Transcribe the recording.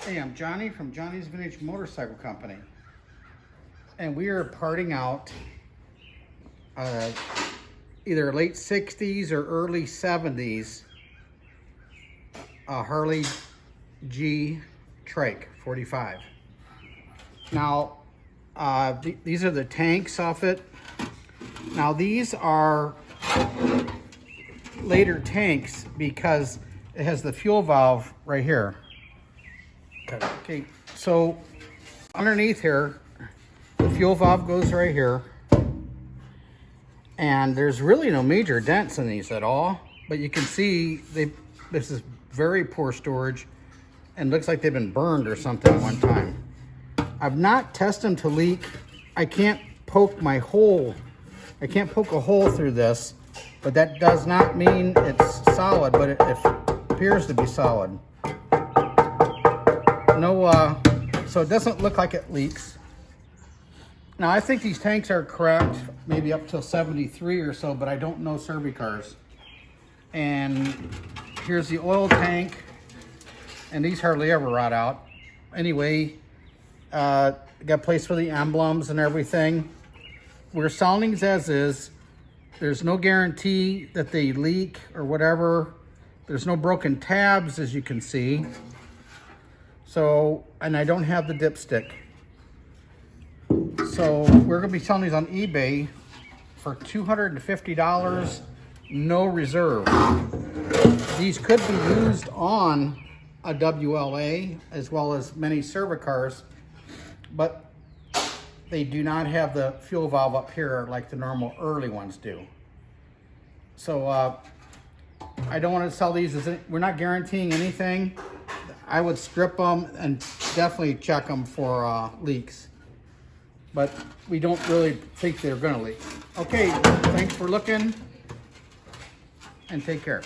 Hey, I'm Johnny from Johnny's Vintage Motorcycle Company, and we are parting out either late 60s or early 70s Harley G trike 45. Now, these are the tanks off it. Now, these are later tanks because it has the fuel valve right here. Okay, so underneath here, the fuel valve goes right here. And there's really no major dents in these at all. But you can see this is very poor storage and looks like they've been burned or something one time. I've not tested them to leak. I can't poke a hole through this, but that does not mean it's solid, but it appears to be solid. So it doesn't look like it leaks. Now, I think these tanks are correct, maybe up till 73 or so, but I don't know SERVI-CARs. And here's the oil tank, and these hardly ever rot out. Anyway, got a place for the emblems and everything. We're selling these as is. There's no guarantee that they leak or whatever. There's no broken tabs, as you can see. So, and I don't have the dipstick. So we're gonna be selling these on eBay for $250, no reserve. These could be used on a WLA as well as many SERVI-CARs, but they do not have the fuel valve up here like the normal early ones do. So I don't want to sell these we're not guaranteeing anything. I would strip them and definitely check them for leaks. But we don't really think they're gonna leak. Okay, thanks for looking and take care.